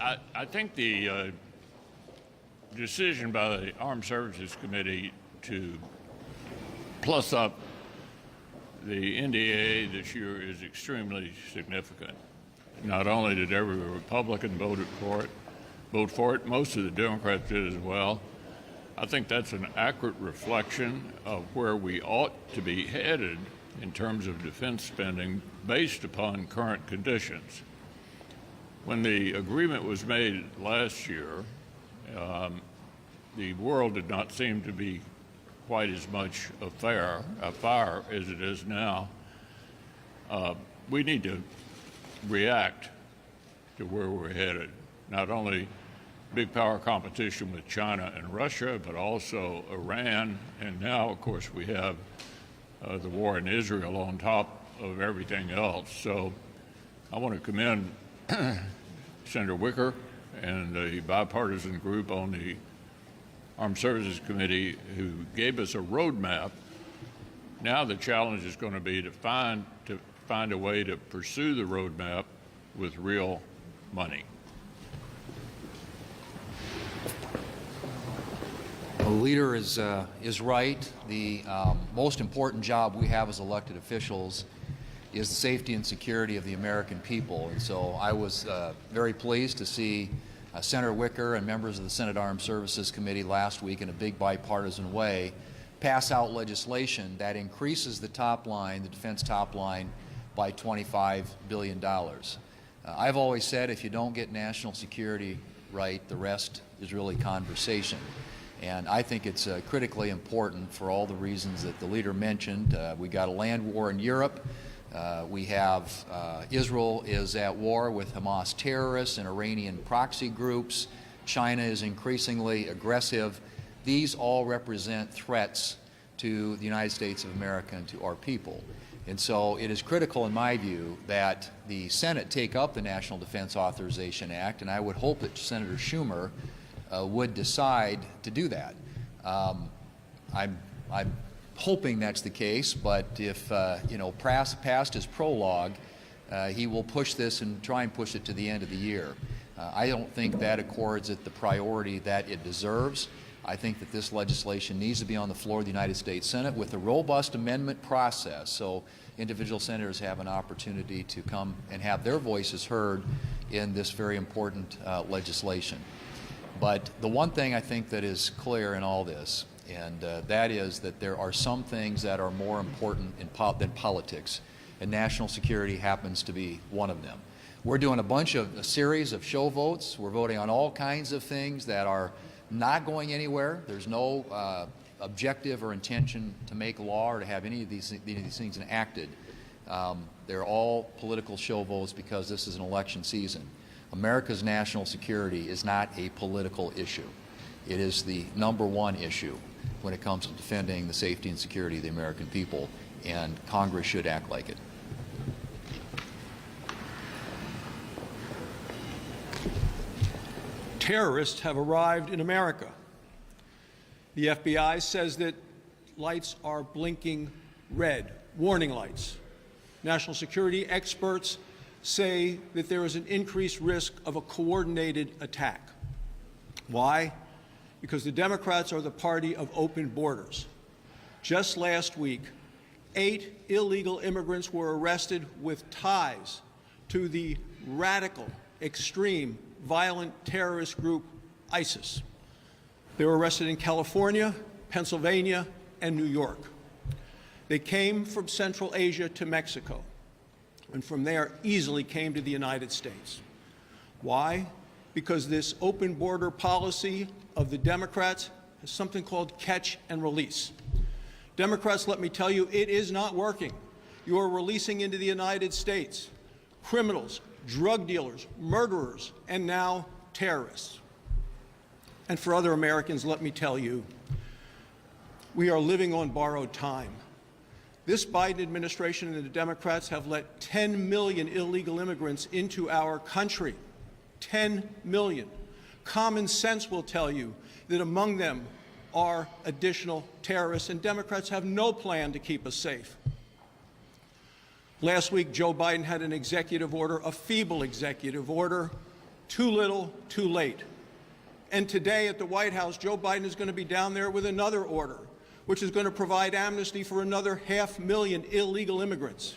I think the decision by the Armed Services Committee to plus up the NDAA this year is extremely significant. Not only did every Republican vote for it, most of the Democrats did as well. I think that's an accurate reflection of where we ought to be headed in terms of defense spending based upon current conditions. When the agreement was made last year, the world did not seem to be quite as much a fire as it is now. We need to react to where we're headed. Not only big power competition with China and Russia, but also Iran, and now, of course, we have the war in Israel on top of everything else. So I want to commend Senator Wicker and the bipartisan group on the Armed Services Committee who gave us a roadmap. Now the challenge is going to be to find a way to pursue the roadmap with real money. The leader is right. The most important job we have as elected officials is the safety and security of the American people. And so I was very pleased to see Senator Wicker and members of the Senate Armed Services Committee last week in a big bipartisan way pass out legislation that increases the top line, the defense top line, by $25 billion. I've always said if you don't get national security right, the rest is really conversation. And I think it's critically important for all the reasons that the leader mentioned. We got a land war in Europe. We have Israel is at war with Hamas terrorists and Iranian proxy groups. China is increasingly aggressive. These all represent threats to the United States of America and to our people. And so it is critical, in my view, that the Senate take up the National Defense Authorization Act, and I would hope that Senator Schumer would decide to do that. I'm hoping that's the case, but if past his prologue, he will push this and try and push it to the end of the year. I don't think that accords it the priority that it deserves. I think that this legislation needs to be on the floor of the United States Senate with a robust amendment process, so individual senators have an opportunity to come and have their voices heard in this very important legislation. But the one thing I think that is clear in all this, and that is that there are some things that are more important than politics, and national security happens to be one of them. We're doing a series of show votes. We're voting on all kinds of things that are not going anywhere. There's no objective or intention to make law or to have any of these things enacted. They're all political show votes because this is an election season. America's national security is not a political issue. It is the #1 issue when it comes to defending the safety and security of the American people, and Congress should act like it. Terrorists have arrived in America. The FBI says that lights are blinking red, warning lights. National security experts say that there is an increased risk of a coordinated attack. Why? Because the Democrats are the party of open borders. Just last week, 8 illegal immigrants were arrested with ties to the radical, extreme, violent terrorist group ISIS. They were arrested in California, Pennsylvania, and New York. They came from Central Asia to Mexico, and from there easily came to the United States. Why? Because this open border policy of the Democrats has something called catch and release. Democrats, let me tell you, it is not working. You are releasing into the United States criminals, drug dealers, murderers, and now terrorists. And for other Americans, let me tell you, we are living on borrowed time. This Biden administration and the Democrats have let 10 million illegal immigrants into our country. 10 million. Common sense will tell you that among them are additional terrorists, and Democrats have no plan to keep us safe. Last week, Joe Biden had an executive order, a feeble executive order, Too little, too late. And today at the White House, Joe Biden is going to be down there with another order, which is going to provide amnesty for another 500,000 illegal immigrants.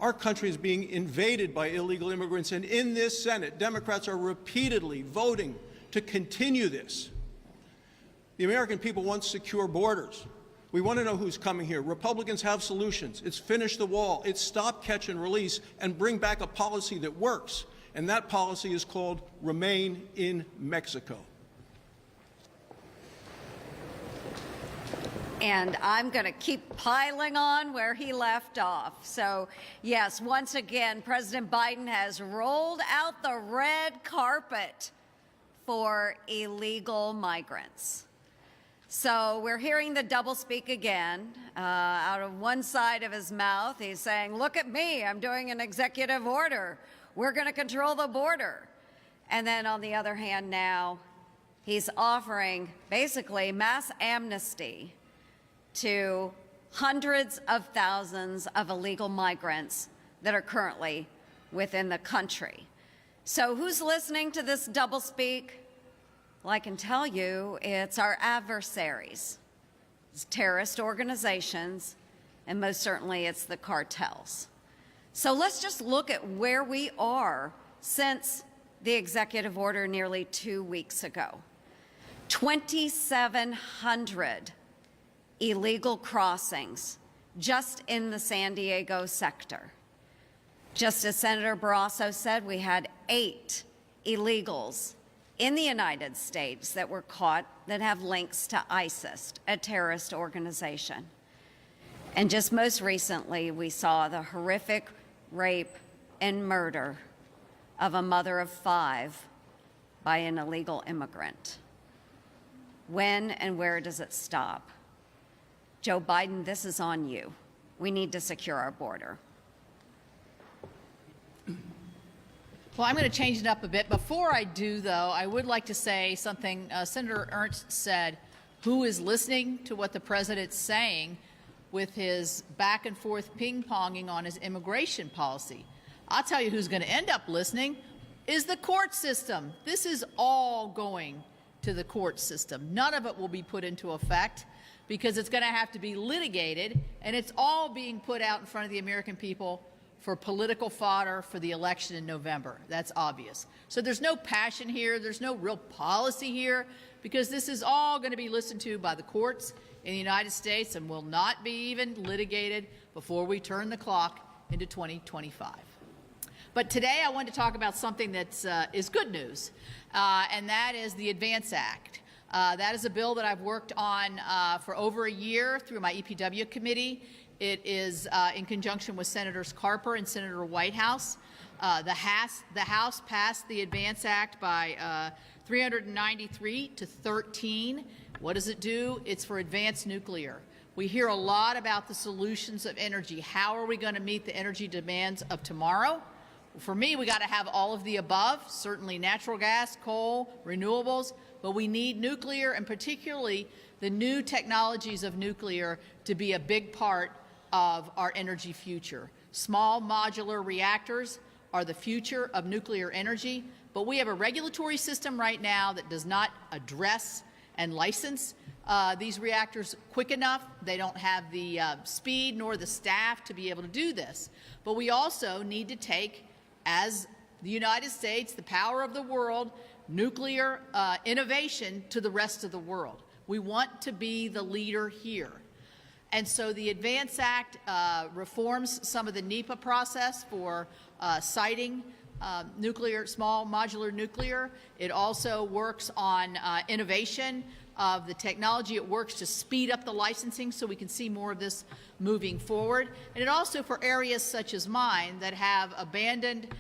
Our country is being invaded by illegal immigrants, and in this Senate, Democrats are repeatedly voting to continue this. The American people want secure borders. We want to know who's coming here. Republicans have solutions. It's finish the wall. It's stop, catch, and release, and bring back a policy that works. And that policy is called Remain in Mexico. And I'm going to keep piling on where he left off. So, yes, once again, President Biden has rolled out the red carpet for illegal migrants. So we're hearing the doublespeak again. Out of one side of his mouth, he's saying, look at me, I'm doing an executive order. We're going to control the border. And then on the other hand now, he's offering basically mass amnesty to hundreds of thousands of illegal migrants that are currently within the country. So who's listening to this doublespeak? Well, I can tell you it's our adversaries. It's terrorist organizations, and most certainly it's the cartels. So let's just look at where we are since the executive order nearly 2 weeks ago. 2,700 illegal crossings just in the San Diego sector. Just as Senator Barrasso said, we had 8 illegals in the United States that were caught that have links to ISIS, a terrorist organization. And just most recently, we saw the horrific rape and murder of a mother of 5 by an illegal immigrant. When and where does it stop? Joe Biden, this is on you. We need to secure our border. Well, I'm going to change it up a bit. Before I do, though, I would like to say something. Senator Ernst said, who is listening to what the president's saying with his back and forth ping-ponging on his immigration policy? I'll tell you who's going to end up listening is the court system. This is all going to the court system. None of it will be put into effect because it's going to have to be litigated, and it's all being put out in front of the American people for political fodder for the election in November. That's obvious. So there's no passion here. There's no real policy here because this is all going to be listened to by the courts in the United States and will not be even litigated before we turn the clock into 2025. But today I want to talk about something that is good news, and that is the ADVANCE Act. That is a bill that I've worked on for over a year through my EPW committee. It is in conjunction with Senators Carper and Senator Whitehouse. The House passed the ADVANCE Act by 393 to 13. What does it do? It's for advanced nuclear. We hear a lot about the solutions of energy. How are we going to meet the energy demands of tomorrow? For me, we got to have all of the above, certainly natural gas, coal, renewables, but we need nuclear and particularly the new technologies of nuclear to be a big part of our energy future. Small modular reactors are the future of nuclear energy, but we have a regulatory system right now that does not address and license these reactors quick enough. They don't have the speed nor the staff to be able to do this. But we also need to take, as the United States, the power of the world, nuclear innovation to the rest of the world. We want to be the leader here. And so the ADVANCE Act reforms some of the NEPA process for siting nuclear, small modular nuclear. It also works on innovation of the technology. It works to speed up the licensing so we can see more of this moving forward. And it also, for areas such as mine that have abandoned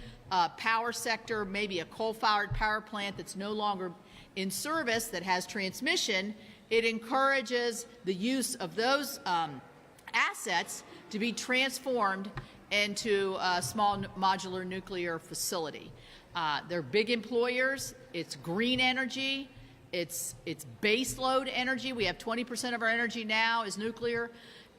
power sector, maybe a coal-fired power plant that's no longer in service that has transmission, it encourages the use of those assets to be transformed into a small modular nuclear facility. They're big employers. It's green energy. It's base load energy. We have 20% of our energy now is nuclear.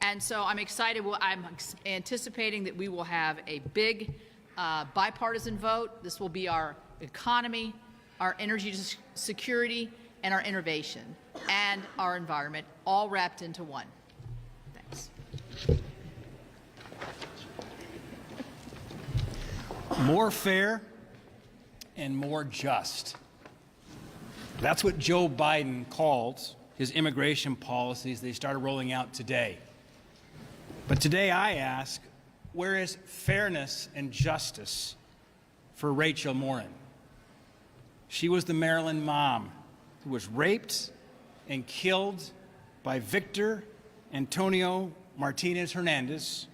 And so I'm excited. I'm anticipating that we will have a big bipartisan vote. This will be our economy, our energy security, and our innovation, and our environment, all wrapped into one. Thanks. More fair and more just. That's what Joe Biden called his immigration policies they started rolling out today. But today I ask, where is fairness and justice for Rachel Morin? She was the Maryland mom who was raped and killed by Victor Antonio Martinez Hernandez.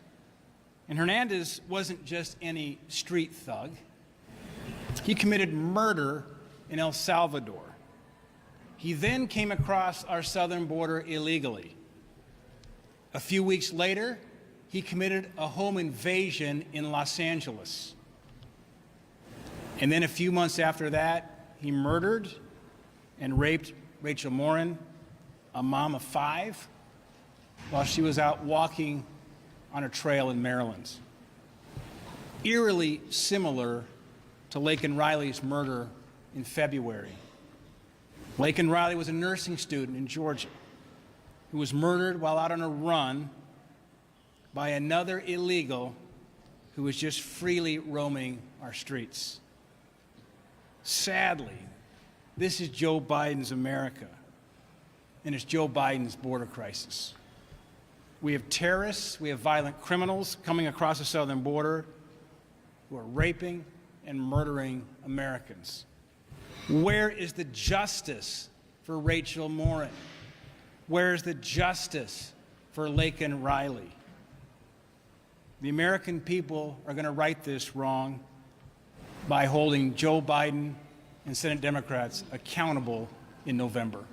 And Hernandez wasn't just any street thug. He committed murder in El Salvador. He then came across our southern border illegally. A few weeks later, he committed a home invasion in Los Angeles. And then a few months after that, he murdered and raped Rachel Morin, a mom of 5, while she was out walking on a trail in Maryland. Eerily similar to Laken Riley's murder in February. Laken Riley was a nursing student in Georgia who was murdered while out on a run by another illegal who was just freely roaming our streets. Sadly, this is Joe Biden's America, and it's Joe Biden's border crisis. We have terrorists, we have violent criminals coming across the southern border who are raping and murdering Americans. Where is the justice for Rachel Morin? Where is the justice for Laken Riley? The American people are going to right this wrong by holding Joe Biden and Senate Democrats accountable in November.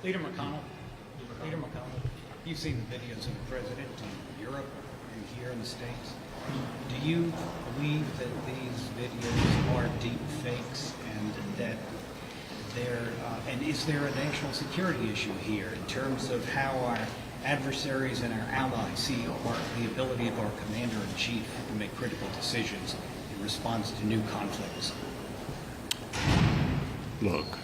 Leader McConnell, you've seen the videos of the president in Europe and here in the States. Do you believe that these videos are deep fakes and that and is there a national security issue here in terms of how our adversaries and our allies see the ability of our commander-in-chief to make critical decisions in response to new conflicts? Look,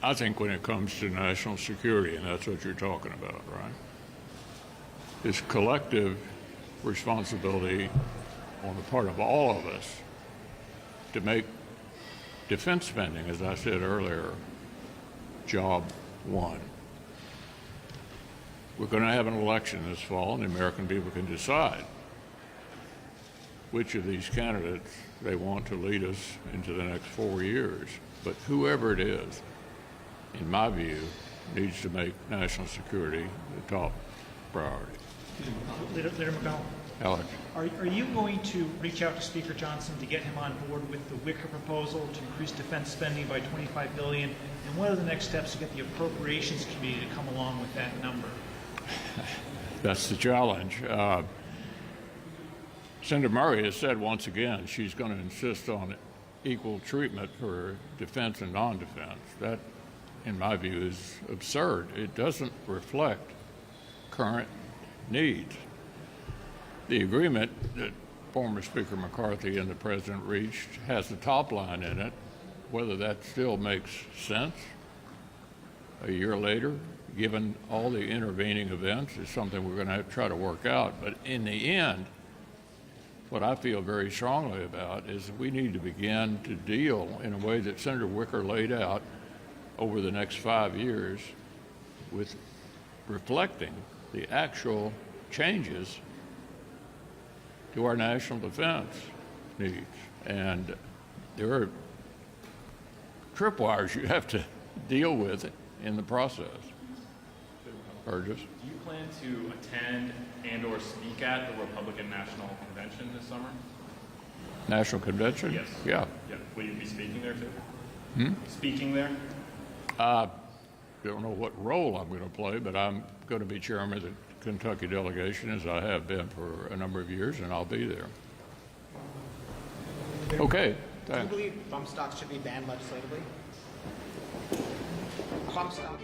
I think when it comes to national security, and that's what you're talking about, right, it's collective responsibility on the part of all of us to make defense spending, as I said earlier, job one. We're going to have an election this fall, and the American people can decide which of these candidates they want to lead us into the next 4 years. But whoever it is, in my view, needs to make national security the top priority. Leader McConnell, Alex? are you going to reach out to Speaker Johnson to get him on board with the Wicker proposal to increase defense spending by $25 billion? And what are the next steps to get the Appropriations Committee to come along with that number? That's the challenge. Senator Murray has said once again she's going to insist on equal treatment for defense and non-defense. That, in my view, is absurd. It doesn't reflect current needs. The agreement that former Speaker McCarthy and the President reached has the top line in it. Whether that still makes sense a year later, given all the intervening events, is something we're going to have to try to work out. But in the end, what I feel very strongly about is that we need to begin to deal in a way that Senator Wicker laid out over the next 5 years with reflecting the actual changes to our national defense needs. And there are tripwires you have to deal with in the process. Burgess? Do you plan to attend and or speak at the Republican National Convention this summer? National Convention? Yes. Yeah. Yeah. Will you be speaking there too? Speaking there? I don't know what role I'm going to play, but I'm going to be chairman of the Kentucky delegation, as I have been for a number of years, and I'll be there. Okay, Do you thanks. believe bump stocks should be banned legislatively? A bump stock.